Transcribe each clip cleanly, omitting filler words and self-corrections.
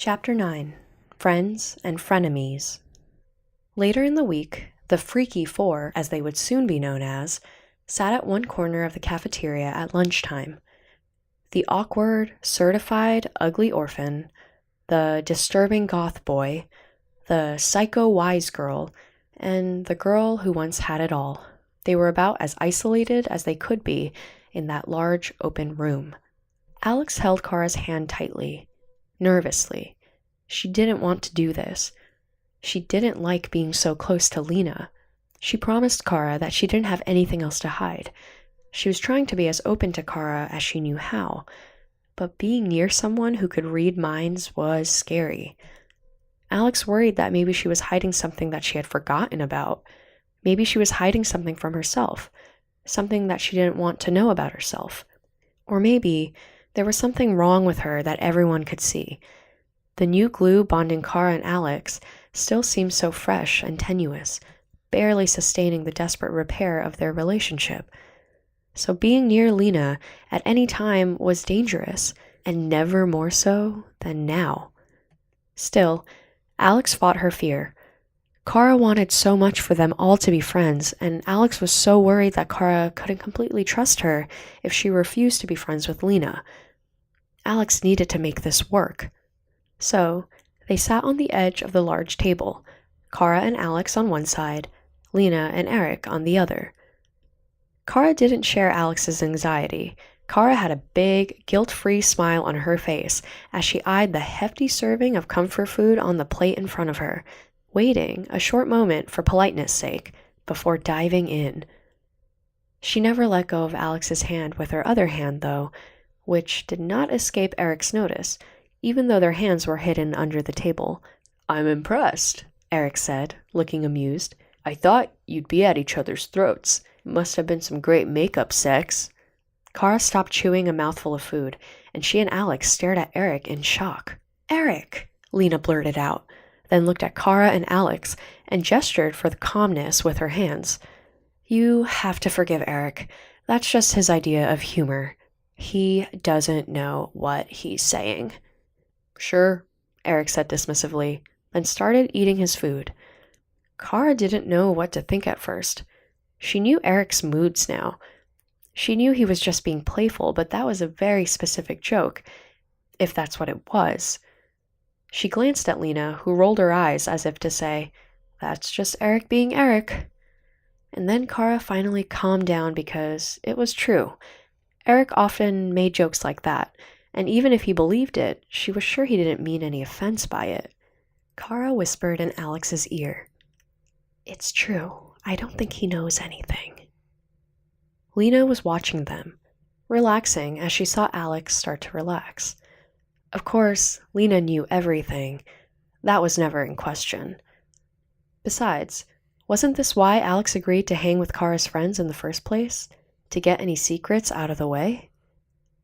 Chapter 9 Friends and Frenemies. Later in the week, the Freaky Four, as they would soon be known as, sat at one corner of the cafeteria at lunchtime. The awkward, certified, ugly orphan, the disturbing goth boy, the psycho wise girl, and the girl who once had it all. They were about as isolated as they could be in that large, open room. Alex held Kara's hand tightly, nervously. She didn't want to do this. She didn't like being so close to Lena. She promised Kara that she didn't have anything else to hide. She was trying to be as open to Kara as she knew how, but being near someone who could read minds was scary. Alex worried that maybe she was hiding something that she had forgotten about. Maybe she was hiding something from herself, something that she didn't want to know about herself. Or maybe there was something wrong with her that everyone could see. The new glue bonding Kara and Alex still seemed so fresh and tenuous, barely sustaining the desperate repair of their relationship. So being near Lena at any time was dangerous, and never more so than now. Still, Alex fought her fear. Kara wanted so much for them all to be friends, and Alex was so worried that Kara couldn't completely trust her if she refused to be friends with Lena. Alex needed to make this work. So, they sat on the edge of the large table, Kara and Alex on one side, Lena and Eric on the other. Kara didn't share Alex's anxiety. Kara had a big, guilt-free smile on her face as she eyed the hefty serving of comfort food on the plate in front of her, waiting a short moment for politeness' sake before diving in. She never let go of Alex's hand with her other hand, though, which did not escape Eric's notice, even though their hands were hidden under the table. "I'm impressed," Eric said, looking amused. "I thought you'd be at each other's throats. Must have been some great makeup sex." Kara stopped chewing a mouthful of food, and she and Alex stared at Eric in shock. "Eric!" Lena blurted out, then looked at Kara and Alex and gestured for the calmness with her hands. "You have to forgive Eric. That's just his idea of humor. He doesn't know what he's saying." "Sure," Eric said dismissively, then started eating his food. Kara didn't know what to think at first. She knew Eric's moods now. She knew he was just being playful, but that was a very specific joke, if that's what it was. She glanced at Lena, who rolled her eyes as if to say, "That's just Eric being Eric." And then Kara finally calmed down because it was true. Eric often made jokes like that, and even if he believed it, she was sure he didn't mean any offense by it. Kara whispered in Alex's ear, "It's true. I don't think he knows anything." Lena was watching them, relaxing as she saw Alex start to relax. Of course, Lena knew everything. That was never in question. Besides, wasn't this why Alex agreed to hang with Kara's friends in the first place? To get any secrets out of the way?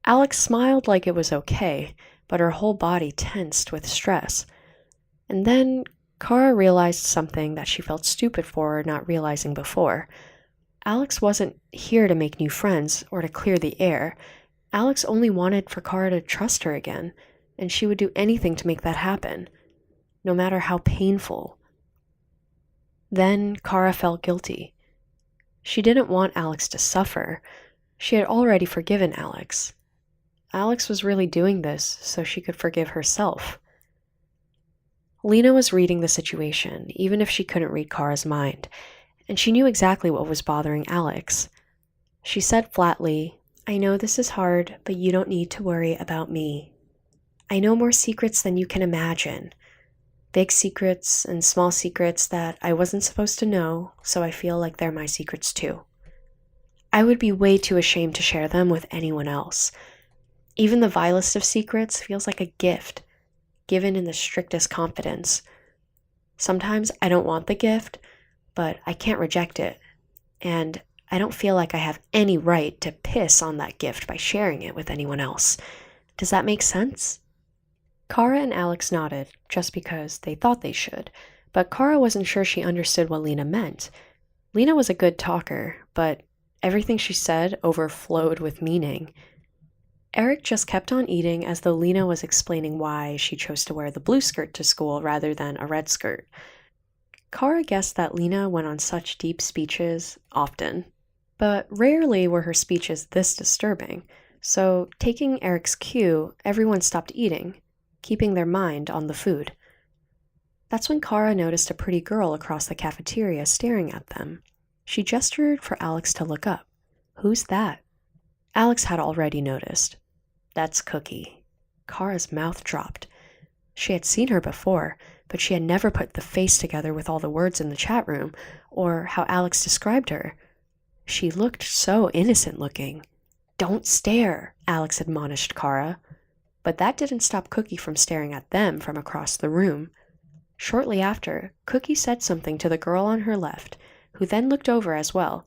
Alex smiled like it was okay, but her whole body tensed with stress. And then Kara realized something that she felt stupid for not realizing before. Alex wasn't here to make new friends or to clear the air. Alex only wanted for Kara to trust her again, and she would do anything to make that happen, no matter how painful. Then Kara felt guilty. She didn't want Alex to suffer. She had already forgiven Alex. Alex was really doing this so she could forgive herself. Lena was reading the situation, even if she couldn't read Kara's mind, and she knew exactly what was bothering Alex. She said flatly, "I know this is hard, but you don't need to worry about me. I know more secrets than you can imagine. Big secrets and small secrets that I wasn't supposed to know, so I feel like they're my secrets too. I would be way too ashamed to share them with anyone else. Even the vilest of secrets feels like a gift, given in the strictest confidence. Sometimes I don't want the gift, but I can't reject it, and I don't feel like I have any right to piss on that gift by sharing it with anyone else. Does that make sense?" Kara and Alex nodded, just because they thought they should, but Kara wasn't sure she understood what Lena meant. Lena was a good talker, but everything she said overflowed with meaning. Eric just kept on eating as though Lena was explaining why she chose to wear the blue skirt to school rather than a red skirt. Kara guessed that Lena went on such deep speeches often, but rarely were her speeches this disturbing, so taking Eric's cue, everyone stopped eating, keeping their mind on the food. That's when Kara noticed a pretty girl across the cafeteria staring at them. She gestured for Alex to look up. "Who's that?" Alex had already noticed. "That's Cookie." Kara's mouth dropped. She had seen her before, but she had never put the face together with all the words in the chat room, or how Alex described her. She looked so innocent looking. "Don't stare," Alex admonished Kara. But that didn't stop Cookie from staring at them from across the room. Shortly after, Cookie said something to the girl on her left, who then looked over as well.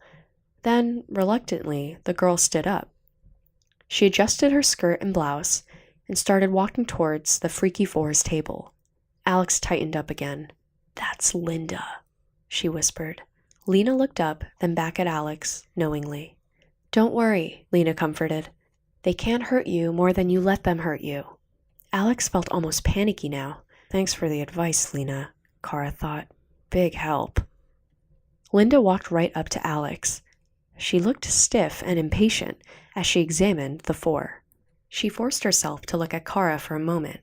Then, reluctantly, the girl stood up. She adjusted her skirt and blouse and started walking towards the Freaky Four's table. Alex tightened up again. "That's Linda," she whispered. Lena looked up, then back at Alex, knowingly. "Don't worry," Lena comforted. "They can't hurt you more than you let them hurt you." Alex felt almost panicky now. "Thanks for the advice, Lena," Kara thought. "Big help." Linda walked right up to Alex. She looked stiff and impatient as she examined the four. She forced herself to look at Kara for a moment,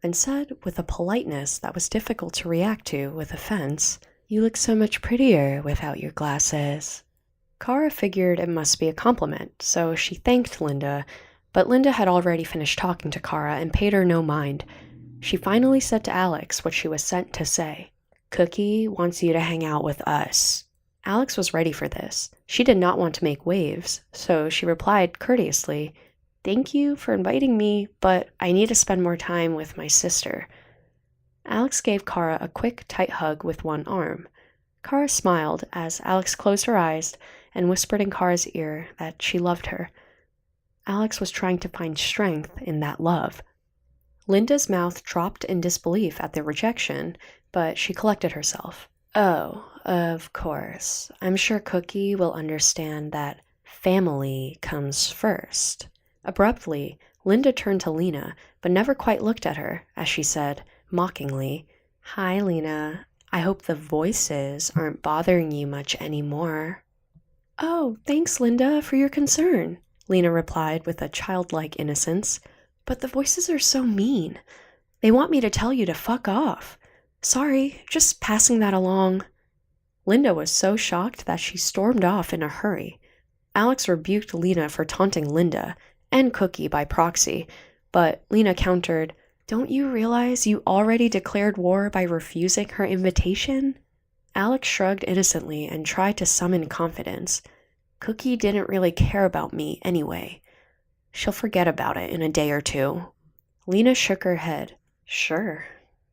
then said with a politeness that was difficult to react to with offense, "You look so much prettier without your glasses." Kara figured it must be a compliment, so she thanked Linda, but Linda had already finished talking to Kara and paid her no mind. She finally said to Alex what she was sent to say. "Cookie wants you to hang out with us." Alex was ready for this. She did not want to make waves, so she replied courteously, "Thank you for inviting me, but I need to spend more time with my sister." Alex gave Kara a quick, tight hug with one arm. Kara smiled as Alex closed her eyes and whispered in Kara's ear that she loved her. Alex was trying to find strength in that love. Linda's mouth dropped in disbelief at the rejection, but she collected herself. "Oh, of course. I'm sure Cookie will understand that family comes first." Abruptly, Linda turned to Lena, but never quite looked at her, as she said, mockingly, "Hi, Lena. I hope the voices aren't bothering you much anymore." "Oh, thanks, Linda, for your concern," Lena replied with a childlike innocence. "But the voices are so mean. They want me to tell you to fuck off. Sorry, just passing that along." Linda was so shocked that she stormed off in a hurry. Alex rebuked Lena for taunting Linda, and Cookie by proxy, but Lena countered, "Don't you realize you already declared war by refusing her invitation?" Alex shrugged innocently and tried to summon confidence. Cookie didn't really care about me anyway. She'll forget about it in a day or two. Lena shook her head. "Sure.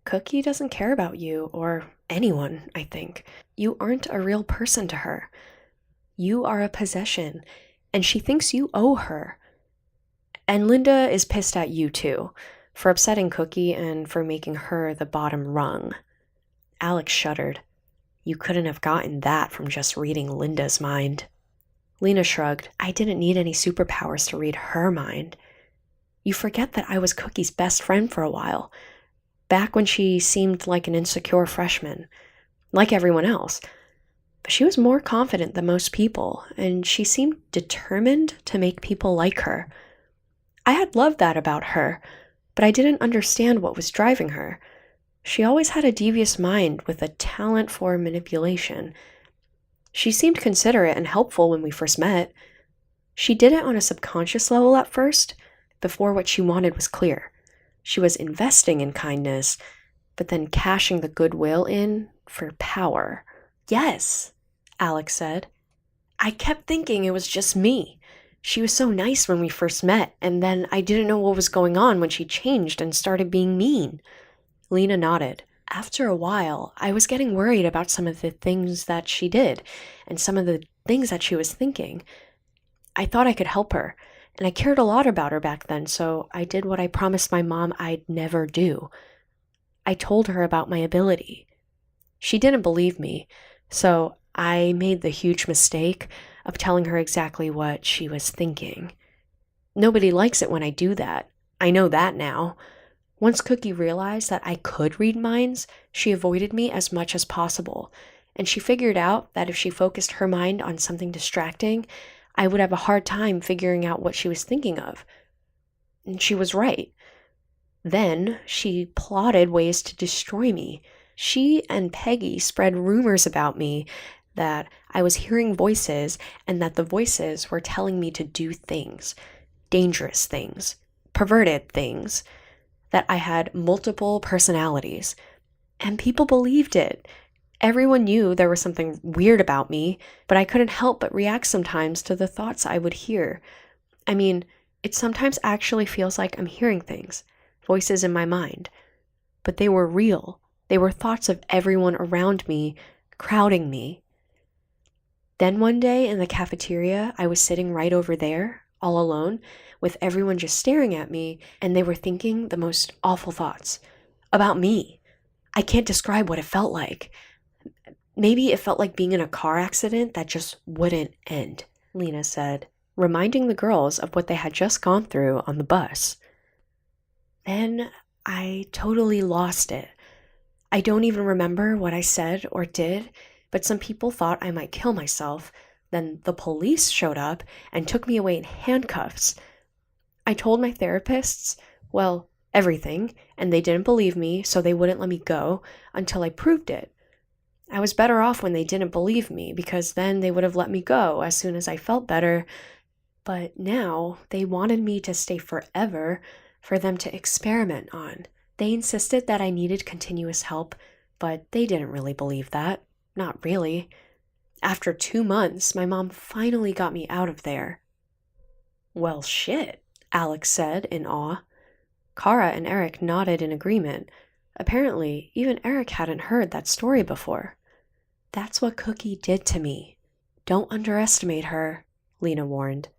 Cookie doesn't care about you, or anyone, I think. You aren't a real person to her. You are a possession, and she thinks you owe her. And Linda is pissed at you too, for upsetting Cookie and for making her the bottom rung." Alex shuddered. "You couldn't have gotten that from just reading Linda's mind." Lena shrugged. "I didn't need any superpowers to read her mind. You forget that I was Cookie's best friend for a while, back when she seemed like an insecure freshman, like everyone else. But she was more confident than most people, and she seemed determined to make people like her. I had loved that about her, but I didn't understand what was driving her. She always had a devious mind with a talent for manipulation. She seemed considerate and helpful when we first met. She did it on a subconscious level at first, before what she wanted was clear. She was investing in kindness, but then cashing the goodwill in for power." "Yes," Alex said. "I kept thinking it was just me. She was so nice when we first met, and then I didn't know what was going on when she changed and started being mean." Lena nodded. "After a while, I was getting worried about some of the things that she did, and some of the things that she was thinking. I thought I could help her, and I cared a lot about her back then, so I did what I promised my mom I'd never do. I told her about my ability. She didn't believe me, so I made the huge mistake of telling her exactly what she was thinking. Nobody likes it when I do that. I know that now. Once Cookie realized that I could read minds, she avoided me as much as possible, and she figured out that if she focused her mind on something distracting, I would have a hard time figuring out what she was thinking of. And she was right. Then she plotted ways to destroy me. She and Peggy spread rumors about me that I was hearing voices and that the voices were telling me to do things, dangerous things, perverted things, that I had multiple personalities. And people believed it. Everyone knew there was something weird about me, but I couldn't help but react sometimes to the thoughts I would hear. I mean, it sometimes actually feels like I'm hearing things, voices in my mind. But they were real. They were thoughts of everyone around me, crowding me. Then one day in the cafeteria, I was sitting right over there, all alone, with everyone just staring at me, and they were thinking the most awful thoughts about me. I can't describe what it felt like. Maybe it felt like being in a car accident that just wouldn't end, Lena said, reminding the girls of what they had just gone through on the bus. Then I totally lost it. I don't even remember what I said or did, but some people thought I might kill myself. Then the police showed up and took me away in handcuffs. I told my therapists, well, everything, and they didn't believe me, so they wouldn't let me go until I proved it. I was better off when they didn't believe me, because then they would have let me go as soon as I felt better. But now they wanted me to stay forever for them to experiment on. They insisted that I needed continuous help, but they didn't really believe that. Not really. After 2 months, my mom finally got me out of there. Well, shit, Alex said in awe. Kara and Eric nodded in agreement. Apparently, even Eric hadn't heard that story before. That's what Cookie did to me. Don't underestimate her, Lena warned.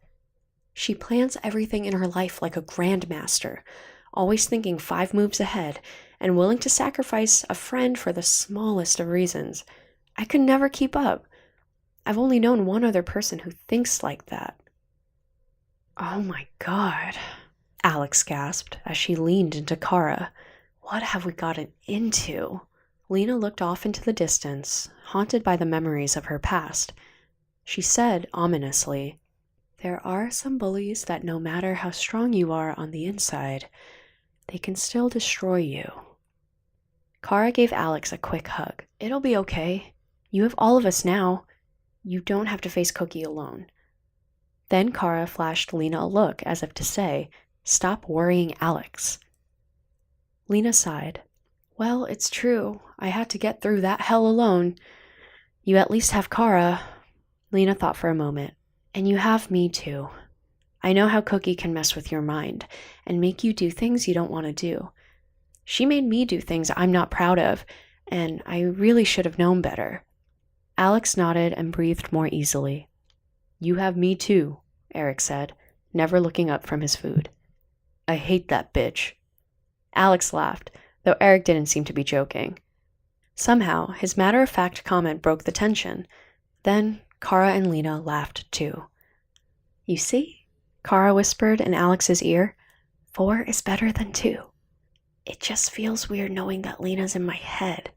She plans everything in her life like a grandmaster, always thinking 5 moves ahead and willing to sacrifice a friend for the smallest of reasons. I could never keep up. I've only known one other person who thinks like that. Oh my God, Alex gasped as she leaned into Kara. What have we gotten into? Lena looked off into the distance, haunted by the memories of her past. She said ominously, "There are some bullies that no matter how strong you are on the inside, they can still destroy you." Kara gave Alex a quick hug. "It'll be okay. You have all of us now. You don't have to face Cookie alone." Then Kara flashed Lena a look as if to say, "Stop worrying Alex." Lena sighed. "Well, it's true. I had to get through that hell alone. You at least have Kara." Lena thought for a moment. "And you have me too. I know how Cookie can mess with your mind and make you do things you don't want to do. She made me do things I'm not proud of, and I really should have known better." Alex nodded and breathed more easily. "You have me too," Eric said, never looking up from his food. "I hate that bitch." Alex laughed, though Eric didn't seem to be joking. Somehow, his matter-of-fact comment broke the tension. Then Kara and Lena laughed too. "You see?" Kara whispered in Alex's ear. 4 is better than 2. "It just feels weird knowing that Lena's in my head,"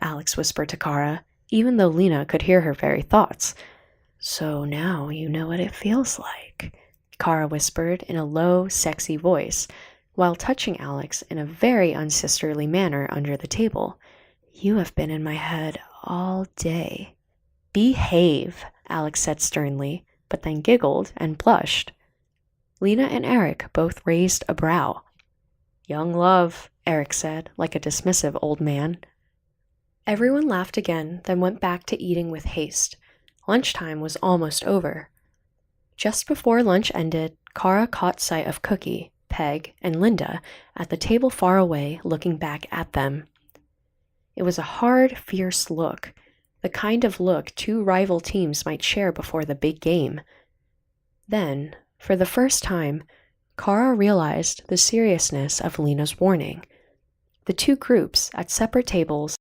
Alex whispered to Kara, even though Lena could hear her very thoughts. "So now you know what it feels like," Kara whispered in a low, sexy voice, while touching Alex in a very unsisterly manner under the table. "You have been in my head all day." "Behave," Alex said sternly, but then giggled and blushed. Lena and Eric both raised a brow. "Young love," Eric said, like a dismissive old man. Everyone laughed again, then went back to eating with haste. Lunchtime was almost over. Just before lunch ended, Kara caught sight of Cookie, Peg, and Linda at the table far away, looking back at them. It was a hard, fierce look, the kind of look 2 rival teams might share before the big game. Then, for the first time, Kara realized the seriousness of Lena's warning. The 2 groups at separate tables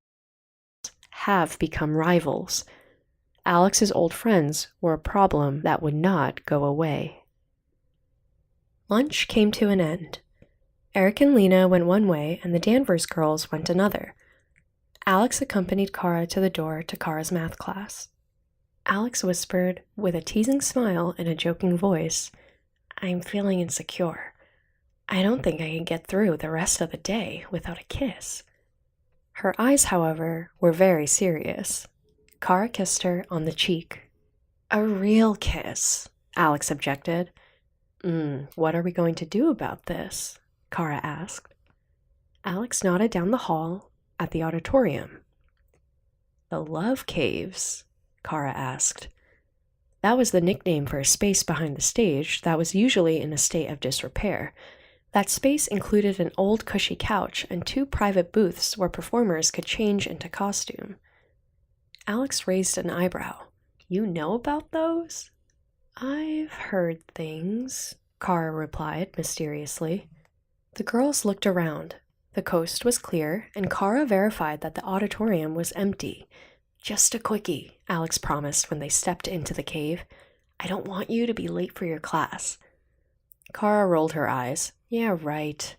have become rivals. Alex's old friends were a problem that would not go away. Lunch came to an end. Eric and Lena went one way and the Danvers girls went another. Alex accompanied Kara to the door to Kara's math class. Alex whispered, with a teasing smile and a joking voice, "I'm feeling insecure. I don't think I can get through the rest of the day without a kiss." Her eyes, however, were very serious. Kara kissed her on the cheek. "A real kiss," Alex objected. What are we going to do about this?" Kara asked. Alex nodded down the hall at the auditorium. "The love caves?" Kara asked. That was the nickname for a space behind the stage that was usually in a state of disrepair. That space included an old cushy couch and 2 private booths where performers could change into costume. Alex raised an eyebrow. "You know about those?" "I've heard things," Kara replied mysteriously. The girls looked around. The coast was clear, and Kara verified that the auditorium was empty. "Just a quickie," Alex promised when they stepped into the cave. "I don't want you to be late for your class." Kara rolled her eyes. "Yeah, right."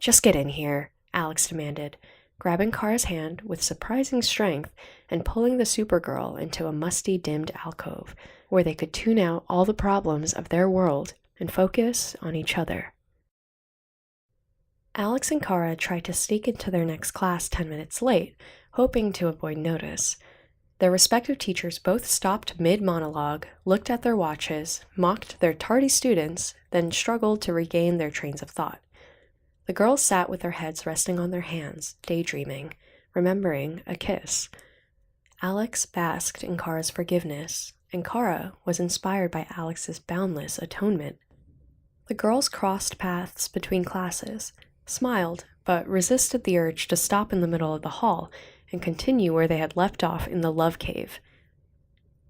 "Just get in here," Alex demanded, grabbing Kara's hand with surprising strength and pulling the Supergirl into a musty, dimmed alcove where they could tune out all the problems of their world and focus on each other. Alex and Kara tried to sneak into their next class 10 minutes late, hoping to avoid notice. Their respective teachers both stopped mid-monologue, looked at their watches, mocked their tardy students, then struggled to regain their trains of thought. The girls sat with their heads resting on their hands, daydreaming, remembering a kiss. Alex basked in Kara's forgiveness, and Kara was inspired by Alex's boundless atonement. The girls crossed paths between classes, smiled, but resisted the urge to stop in the middle of the hall and continue where they had left off in the love cave.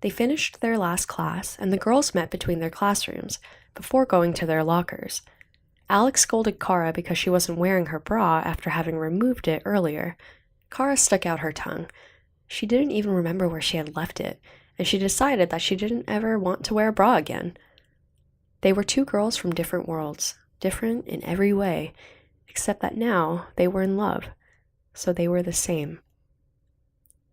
They finished their last class, and the girls met between their classrooms before going to their lockers. Alex scolded Kara because she wasn't wearing her bra after having removed it earlier. Kara stuck out her tongue. She didn't even remember where she had left it, and she decided that she didn't ever want to wear a bra again. They were 2 girls from different worlds, different in every way, except that now they were in love, so they were the same.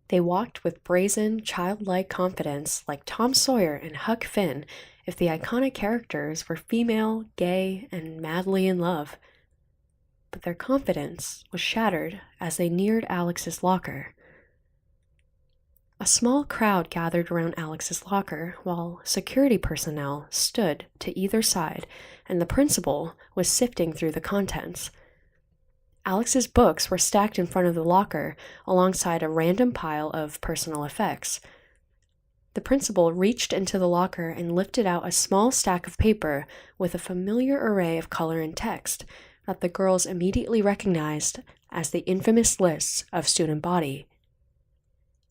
They walked with brazen, childlike confidence like Tom Sawyer and Huck Finn if the iconic characters were female, gay, and madly in love. But their confidence was shattered as they neared Alex's locker. A small crowd gathered around Alex's locker while security personnel stood to either side, and the principal was sifting through the contents. Alex's books were stacked in front of the locker alongside a random pile of personal effects. The principal reached into the locker and lifted out a small stack of paper with a familiar array of color and text that the girls immediately recognized as the infamous lists of student body.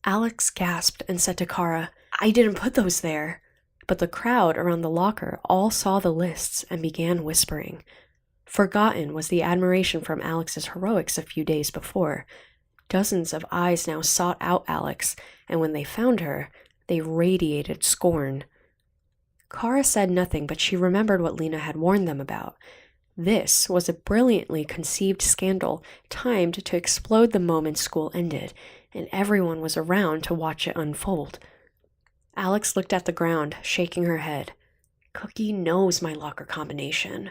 Alex gasped and said to Kara, "I didn't put those there." But the crowd around the locker all saw the lists and began whispering. Forgotten was the admiration from Alex's heroics a few days before. Dozens of eyes now sought out Alex, and when they found her, they radiated scorn. Kara said nothing, but she remembered what Lena had warned them about. This was a brilliantly conceived scandal, timed to explode the moment school ended, and everyone was around to watch it unfold. Alex looked at the ground, shaking her head. "Cookie knows my locker combination."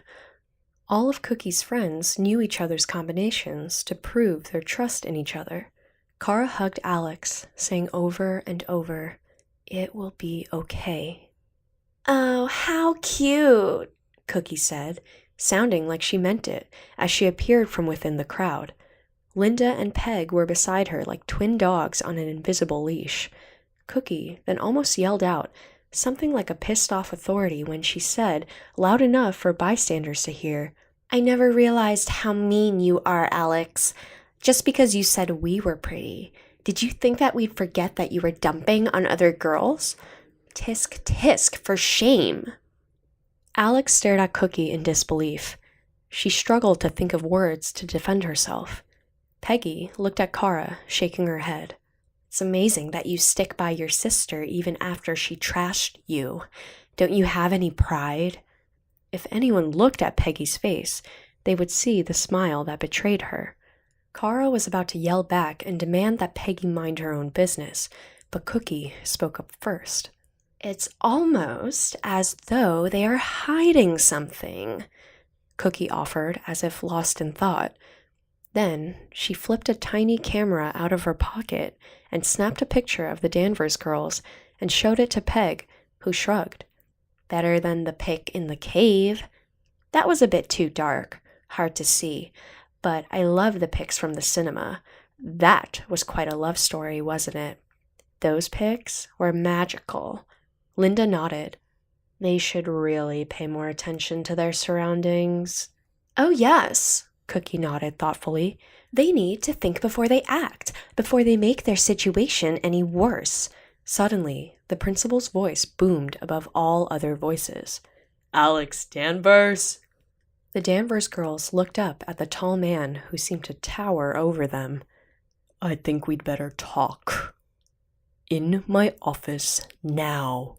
All of Cookie's friends knew each other's combinations to prove their trust in each other. Kara hugged Alex, saying over and over, "It will be okay." "Oh, how cute," Cookie said, sounding like she meant it, as she appeared from within the crowd. Linda and Peg were beside her like twin dogs on an invisible leash. Cookie then almost yelled out, something like a pissed-off authority when she said, loud enough for bystanders to hear, "I never realized how mean you are, Alex. Just because you said we were pretty. Did you think that we'd forget that you were dumping on other girls? Tisk tisk, for shame." Alex stared at Cookie in disbelief. She struggled to think of words to defend herself. Peggy looked at Kara, shaking her head. "It's amazing that you stick by your sister even after she trashed you. Don't you have any pride?" If anyone looked at Peggy's face, they would see the smile that betrayed her. Kara was about to yell back and demand that Peggy mind her own business, but Cookie spoke up first. "It's almost as though they are hiding something," Cookie offered, as if lost in thought. Then she flipped a tiny camera out of her pocket and snapped a picture of the Danvers girls and showed it to Peg, who shrugged. "Better than the pic in the cave. That was a bit too dark, hard to see, but I love the pics from the cinema. That was quite a love story, wasn't it?" "Those pics were magical." Linda nodded. "They should really pay more attention to their surroundings." "Oh, yes," Cookie nodded thoughtfully. "They need to think before they act, before they make their situation any worse." Suddenly, the principal's voice boomed above all other voices. "Alex Danvers!" The Danvers girls looked up at the tall man who seemed to tower over them. "I think we'd better talk. In my office now."